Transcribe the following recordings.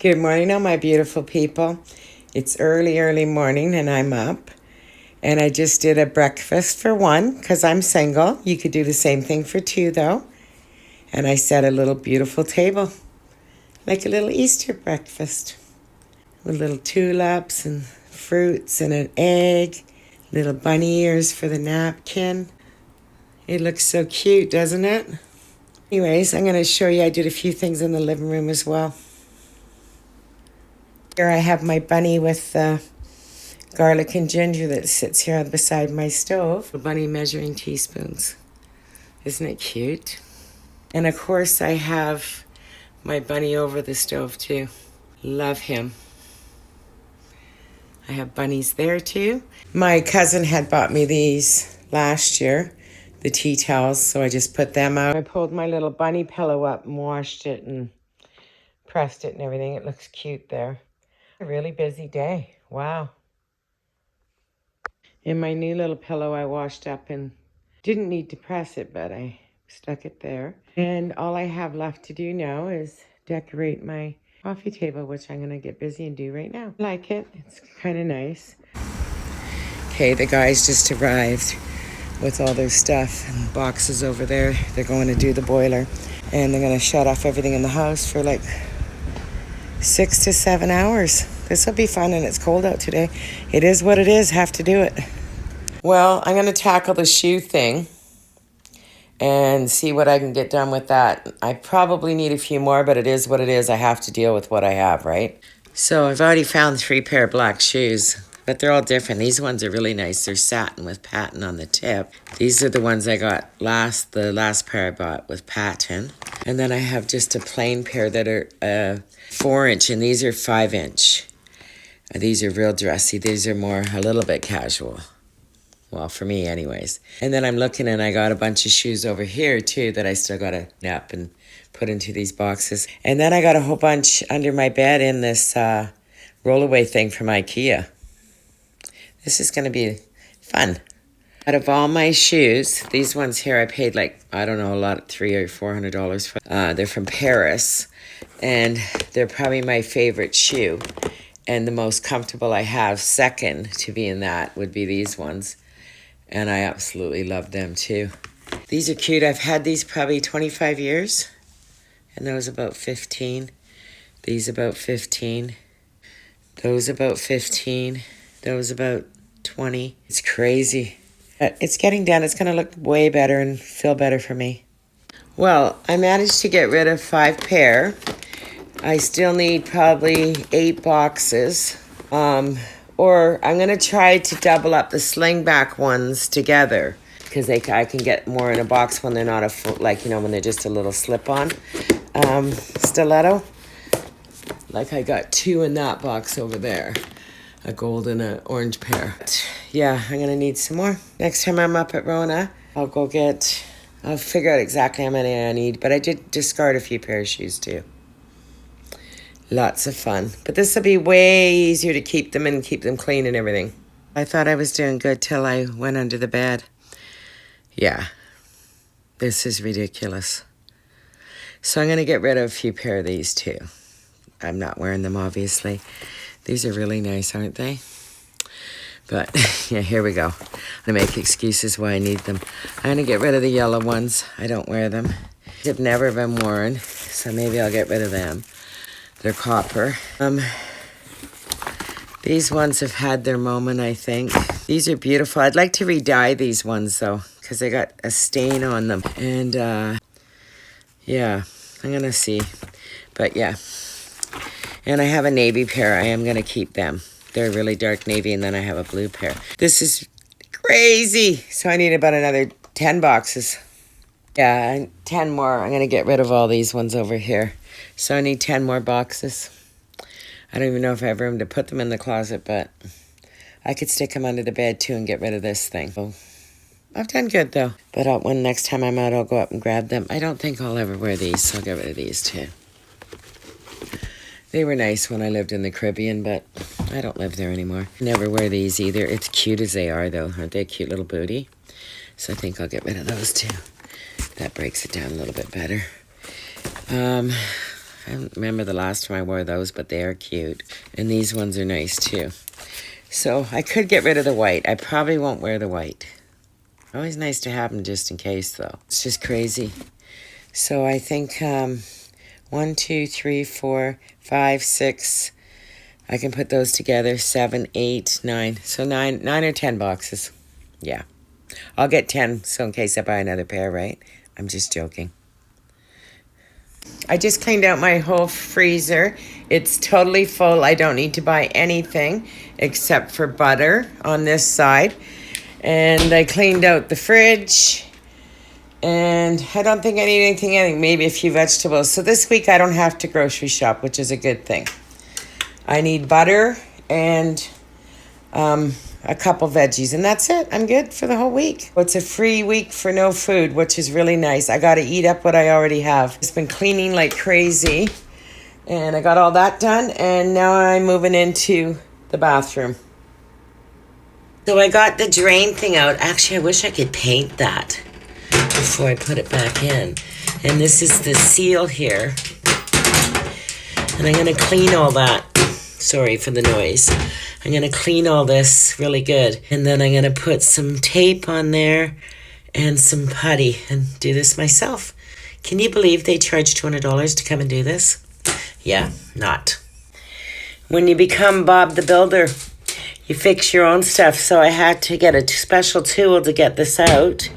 Good morning, all my beautiful people. It's early morning and I'm up. And I just did a breakfast for one because I'm single. You could do the same thing for two, though. And I set a little beautiful table, like a little Easter breakfast, with little tulips and fruits and an egg, little bunny ears for the napkin. It looks so cute, doesn't it? Anyways, I'm going to show you I did a few things in the living room as well. Here I have my bunny with the garlic and ginger that sits here beside my stove. The bunny measuring teaspoons. Isn't it cute? And of course I have my bunny over the stove too. Love him. I have bunnies there too. My cousin had bought me these last year, the tea towels, so I just put them out. I pulled my little bunny pillow up and washed it and pressed it and everything. It looks cute there. A really busy day. Wow. In my new little pillow I washed up and didn't need to press it, but I stuck it there. And all I have left to do now is decorate my coffee table, which I'm going to get busy and do right now. I like it. It's kind of nice. Okay, the guys just arrived with all their stuff and boxes over there. They're going to do the boiler. And they're going to shut off everything in the house for like 6 to 7 hours. This will be fun, and it's cold out today. It is what it is. Have to do it. Well, I'm going to tackle the shoe thing and see what I can get done with that. I probably need a few more, but it is what it is. I have to deal with what I have, right? So I've already found 3 pair of black shoes, but they're all different. These ones are really nice. They're satin with patent on the tip. These are the ones I got the last pair I bought with patent. And then I have just a plain pair that are 4-inch, and these are 5-inch. These are real dressy. These are more a little bit casual. Well, for me anyways. And then I'm looking, and I got a bunch of shoes over here too that I still got to nap and put into these boxes. And then I got a whole bunch under my bed in this rollaway thing from IKEA. This is going to be fun. Out of all my shoes, these ones here I paid like, I don't know, a lot, $300 or $400 for. They're from Paris, and they're probably my favorite shoe. And the most comfortable I have, second to be in that, would be these ones. And I absolutely love them too. These are cute. I've had these probably 25 years. And those about 15. These about 15. Those about 15. Those about 20. It's crazy. But it's getting done. It's going to look way better and feel better for me. Well, I managed to get rid of 5 pair. I still need probably 8 boxes. Or I'm going to try to double up the sling back ones together, because I can get more in a box when they're not a full, like, you know, when they're just a little slip-on stiletto. Like I got 2 in that box over there. A gold and an orange pair. Yeah, I'm going to need some more. Next time I'm up at Rona, I'll figure out exactly how many I need. But I did discard a few pair of shoes too. Lots of fun. But this will be way easier to keep them and keep them clean and everything. I thought I was doing good till I went under the bed. Yeah. This is ridiculous. So I'm going to get rid of a few pair of these too. I'm not wearing them, obviously. These are really nice, aren't they? But, yeah, here we go. I make excuses why I need them. I'm going to get rid of the yellow ones. I don't wear them. They've never been worn, so maybe I'll get rid of them. They're copper. These ones have had their moment, I think. These are beautiful. I'd like to re-dye these ones, though, because they got a stain on them. And, yeah, I'm going to see. But, yeah. And I have a navy pair. I am going to keep them. They're really dark navy, and then I have a blue pair. This is crazy. So I need about another 10 boxes. Yeah, 10 more. I'm going to get rid of all these ones over here. So I need 10 more boxes. I don't even know if I have room to put them in the closet, but I could stick them under the bed too and get rid of this thing. So I've done good though. But when next time I'm out, I'll go up and grab them. I don't think I'll ever wear these, so I'll get rid of these too. They were nice when I lived in the Caribbean, but I don't live there anymore. Never wear these either. It's cute as they are though. Aren't they a cute little booty? So I think I'll get rid of those too. That breaks it down a little bit better. I don't remember the last time I wore those, but they are cute. And these ones are nice too. So I could get rid of the white. I probably won't wear the white. Always nice to have them just in case, though. It's just crazy. So I think 1, 2, 3, 4, 5, 6. I can put those together. 7, 8, 9. So 9 or 10 boxes. Yeah. I'll get 10, so in case I buy another pair, right? I'm just joking. I just cleaned out my whole freezer. It's totally full. I don't need to buy anything except for butter on this side. And I cleaned out the fridge. And I don't think I need anything, maybe a few vegetables. So this week I don't have to grocery shop, which is a good thing. I need butter and a couple veggies, and that's it. I'm good for the whole week. It's a free week for no food, which is really nice. I got to eat up what I already have. It's been cleaning like crazy, and I got all that done, and now I'm moving into the bathroom. So I got the drain thing out. Actually, I wish I could paint that before I put it back in. And this is the seal here. And I'm going to clean all that. Sorry for the noise. I'm going to clean all this really good. And then I'm going to put some tape on there and some putty and do this myself. Can you believe they charge $200 to come and do this? Yeah, not. When you become Bob the Builder, you fix your own stuff. So I had to get a special tool to get this out.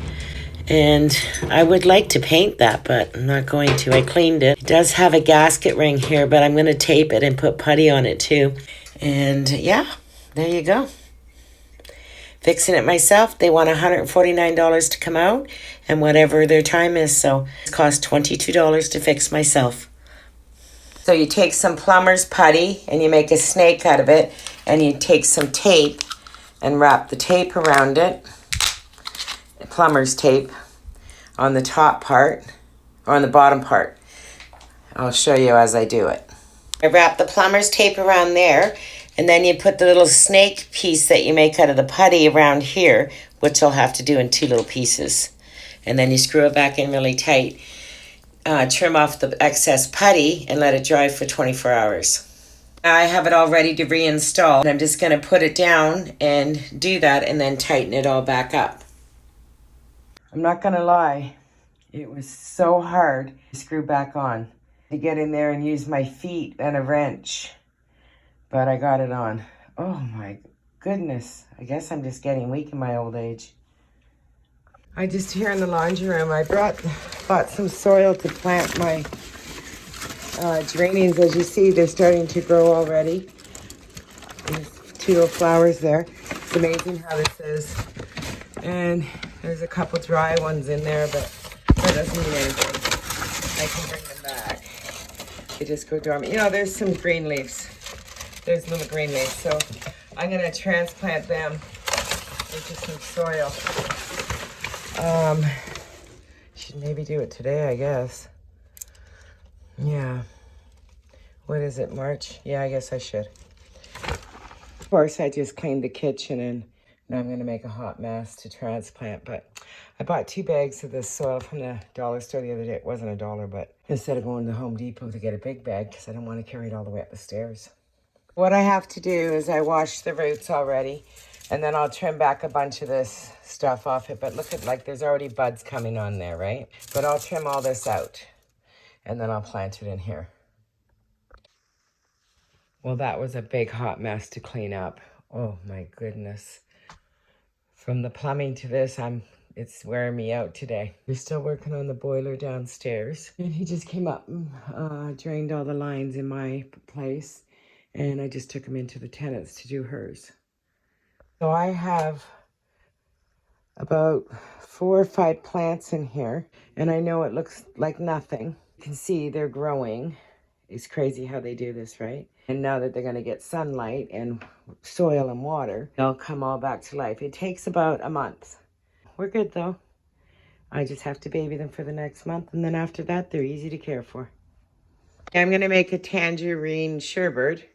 And I would like to paint that, but I'm not going to. I cleaned it. It does have a gasket ring here, but I'm going to tape it and put putty on it too. And yeah, there you go. Fixing it myself. They want $149 to come out and whatever their time is. So it cost $22 to fix myself. So you take some plumber's putty and you make a snake out of it. And you take some tape and wrap the tape around it. Plumber's tape on the top part or on the bottom part. I'll show you as I do it. I wrap the plumber's tape around there, and then you put the little snake piece that you make out of the putty around here, which I'll have to do in 2 little pieces. And then you screw it back in really tight. Trim off the excess putty and let it dry for 24 hours. I have it all ready to reinstall. And I'm just going to put it down and do that and then tighten it all back up. I'm not going to lie, it was so hard to screw back on, to get in there and use my feet and a wrench, but I got it on. Oh my goodness, I guess I'm just getting weak in my old age. I just here in the laundry room, I bought some soil to plant my geraniums. As you see, they're starting to grow already. There's 2 little flowers there. It's amazing how this is. And there's a couple dry ones in there, but that doesn't mean anything. I can bring them back. They just go dormant. You know, there's some green leaves. There's little green leaves. So I'm going to transplant them into some soil. Should maybe do it today, I guess. Yeah. What is it, March? Yeah, I guess I should. Of course, I just cleaned the kitchen and now I'm going to make a hot mess to transplant, but I bought 2 bags of this soil from the dollar store the other day. It wasn't $1, but instead of going to Home Depot to get a big bag because I don't want to carry it all the way up the stairs. What I have to do is I wash the roots already, and then I'll trim back a bunch of this stuff off it. But look at, like, there's already buds coming on there, right? But I'll trim all this out, and then I'll plant it in here. Well, that was a big hot mess to clean up. Oh my goodness. From the plumbing to this, it's wearing me out today. We're still working on the boiler downstairs. And he just came up and drained all the lines in my place. And I just took him into the tenants to do hers. So I have about 4 or 5 plants in here. And I know it looks like nothing. You can see they're growing. It's crazy how they do this, right? And now that they're going to get sunlight and soil and water, they'll come all back to life. It takes about a month. We're good, though. I just have to baby them for the next month, and then after that, they're easy to care for. I'm going to make a tangerine sherbet,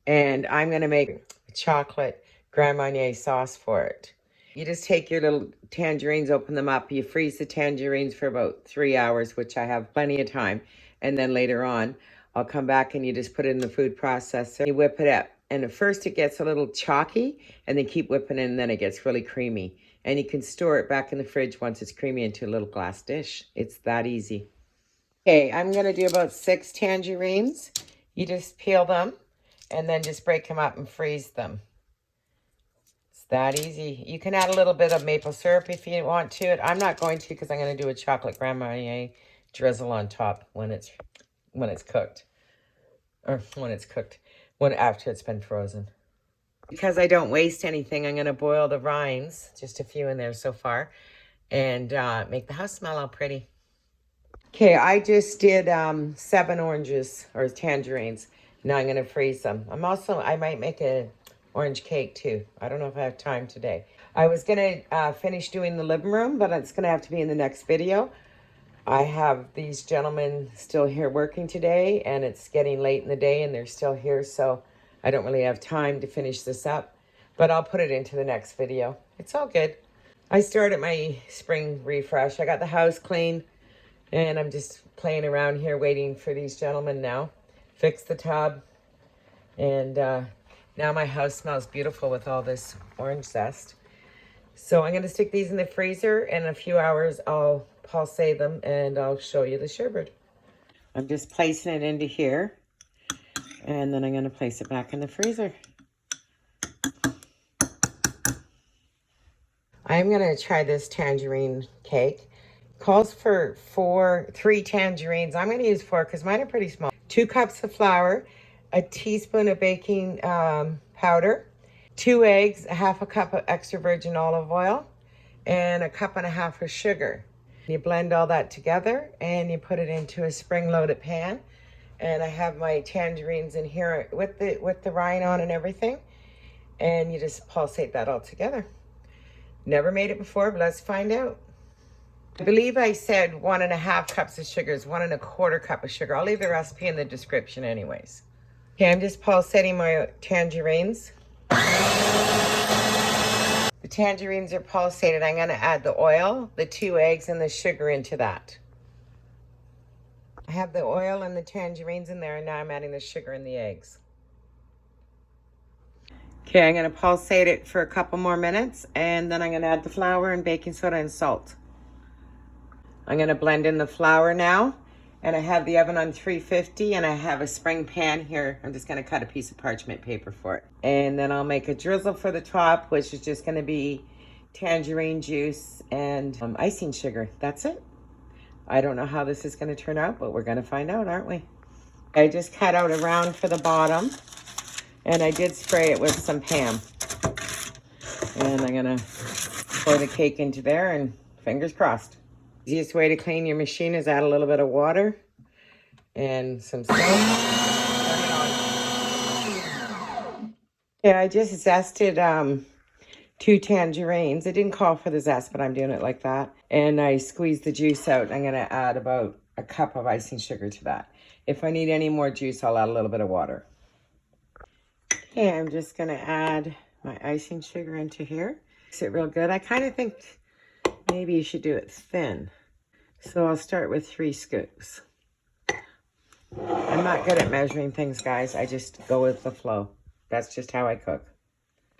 and I'm going to make a chocolate Grand Marnier sauce for it. You just take your little tangerines, open them up. You freeze the tangerines for about 3 hours, which I have plenty of time. And then later on, I'll come back and you just put it in the food processor. You whip it up. And at first it gets a little chalky, and then keep whipping it, and then it gets really creamy. And you can store it back in the fridge once it's creamy into a little glass dish. It's that easy. Okay, I'm going to do about 6 tangerines. You just peel them and then just break them up and freeze them. It's that easy. You can add a little bit of maple syrup if you want to. I'm not going to because I'm going to do a chocolate Grand Marnier drizzle on top when it's cooked. Or after it's been frozen. Because I don't waste anything, I'm going to boil the rinds, just a few in there so far, and make the house smell all pretty. Okay, I just did 7 oranges or tangerines. Now I'm going to freeze them. I might make a orange cake too. I don't know if I have time today. I was going to finish doing the living room, but it's going to have to be in the next video. I have these gentlemen still here working today, and it's getting late in the day and they're still here, so I don't really have time to finish this up, but I'll put it into the next video. It's all good. I started my spring refresh. I got the house clean, and I'm just playing around here waiting for these gentlemen now. Fix the tub, and now my house smells beautiful with all this orange zest. So I'm going to stick these in the freezer. In a few hours, I'll pulsate them, and I'll show you the sherbet. I'm just placing it into here. And then I'm going to place it back in the freezer. I'm going to try this tangerine cake. Calls for 3 tangerines. I'm going to use 4 because mine are pretty small. 2 cups of flour, a teaspoon of baking powder, 2 eggs, a half a cup of extra virgin olive oil, and a cup and a half of sugar. You blend all that together and you put it into a spring-loaded pan. And I have my tangerines in here with the rind on and everything. And you just pulsate that all together. Never made it before, but let's find out. I believe I said 1.5 cups of sugar is 1 1/4 cup of sugar. I'll leave the recipe in the description anyways. Okay, I'm just pulsating my tangerines. The tangerines are pulsated. I'm going to add the oil, the 2 eggs, and the sugar into that. I have the oil and the tangerines in there, and now I'm adding the sugar and the eggs. Okay, I'm going to pulsate it for a couple more minutes, and then I'm going to add the flour and baking soda and salt. I'm going to blend in the flour now, and I have the oven on 350, and I have a spring pan here. I'm just going to cut a piece of parchment paper for it. And then I'll make a drizzle for the top, which is just going to be tangerine juice and icing sugar. That's it. I don't know how this is going to turn out, but we're going to find out, aren't we? I just cut out a round for the bottom, and I did spray it with some Pam. And I'm going to pour the cake into there, and fingers crossed. Easiest way to clean your machine is add a little bit of water and some salt. Turn it on. Yeah, I just zested 2 tangerines. It didn't call for the zest, but I'm doing it like that. And I squeezed the juice out. I'm going to add about a cup of icing sugar to that. If I need any more juice, I'll add a little bit of water. Okay, I'm just going to add my icing sugar into here. Mix it real good. I kind of think maybe you should do it thin. So I'll start with 3 scoops. I'm not good at measuring things, guys. I just go with the flow. That's just how I cook.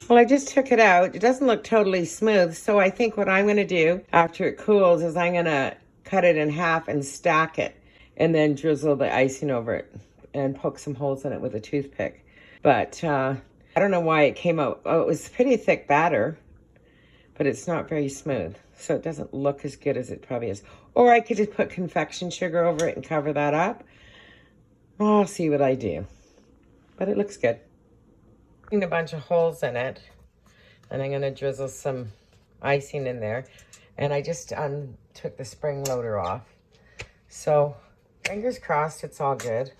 Well, I just took it out. It doesn't look totally smooth. So I think what I'm going to do after it cools is I'm going to cut it in half and stack it. And then drizzle the icing over it. And poke some holes in it with a toothpick. But I don't know why it came out. Oh, it was pretty thick batter. But it's not very smooth. So it doesn't look as good as it probably is. Or I could just put confection sugar over it and cover that up. I'll see what I do. But it looks good. A bunch of holes in it. And I'm going to drizzle some icing in there. And I just took the spring loader off. So fingers crossed it's all good.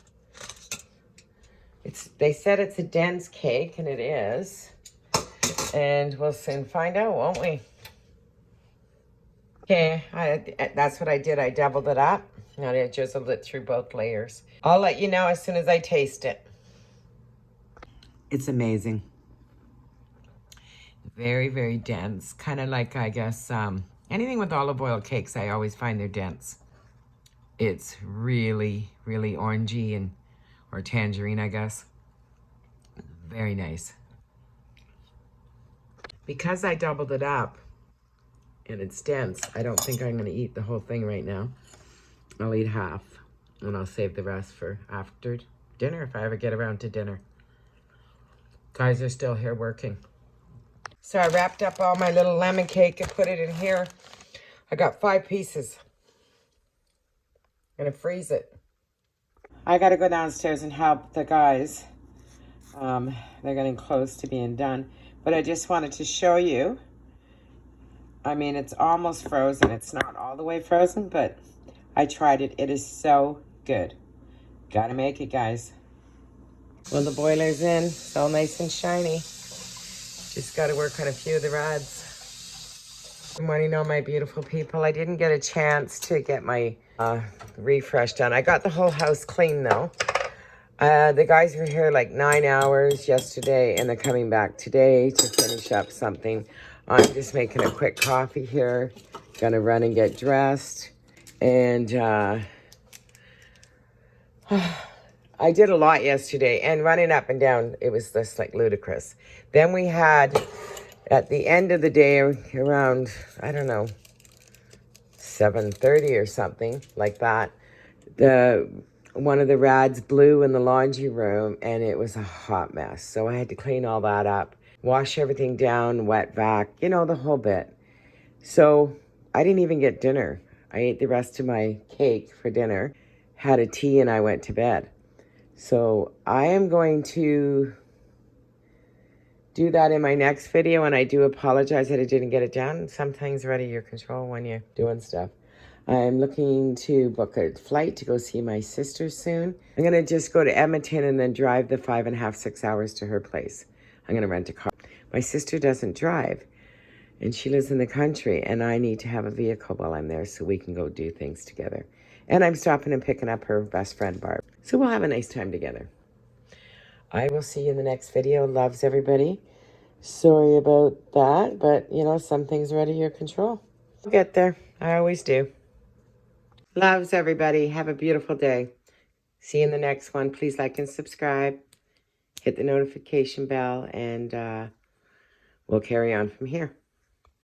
They said it's a dense cake, and it is. And we'll soon find out, won't we? Okay, that's what I did. I doubled it up. And I drizzled it through both layers. I'll let you know as soon as I taste it. It's amazing. Very, very dense. Kind of like, I guess, anything with olive oil cakes, I always find they're dense. It's really, really orangey and or tangerine, I guess. Very nice. Because I doubled it up and it's dense, I don't think I'm gonna eat the whole thing right now. I'll eat half and I'll save the rest for after dinner if I ever get around to dinner. Guys are still here working. So I wrapped up all my little lemon cake and put it in here. I got 5 pieces. I'm gonna freeze it. I gotta go downstairs and help the guys. They're getting close to being done. But I just wanted to show you. I mean, it's almost frozen. It's not all the way frozen, but I tried it. It is so good. Gotta make it, guys. Well, the boiler's in. It's all nice and shiny. Just gotta work on a few of the rods. Good morning, all my beautiful people. I didn't get a chance to get my refresh done. I got the whole house clean, though. The guys were here like 9 hours yesterday, and they're coming back today to finish up something. I'm just making a quick coffee here. Gonna run and get dressed. And I did a lot yesterday, and running up and down, it was just like ludicrous. Then we had, at the end of the day, around, I don't know, 7:30 or something like that, one of the rads blew in the laundry room, and it was a hot mess. So I had to clean all that up, wash everything down, wet vac, you know, the whole bit. So I didn't even get dinner. I ate the rest of my cake for dinner, had a tea, and I went to bed. So I am going to do that in my next video, and I do apologize that I didn't get it done. Some things are out of your control when you're doing stuff. I'm looking to book a flight to go see my sister soon. I'm going to just go to Edmonton and then drive the 5.5, 6 hours to her place. I'm going to rent a car. My sister doesn't drive, and she lives in the country, and I need to have a vehicle while I'm there so we can go do things together. And I'm stopping and picking up her best friend, Barb. So we'll have a nice time together. I will see you in the next video. Loves, everybody. Sorry about that, but, you know, some things are out of your control. I'll get there. I always do. Loves, everybody. Have a beautiful day. See you in the next one. Please like and subscribe. Hit the notification bell, and we'll carry on from here.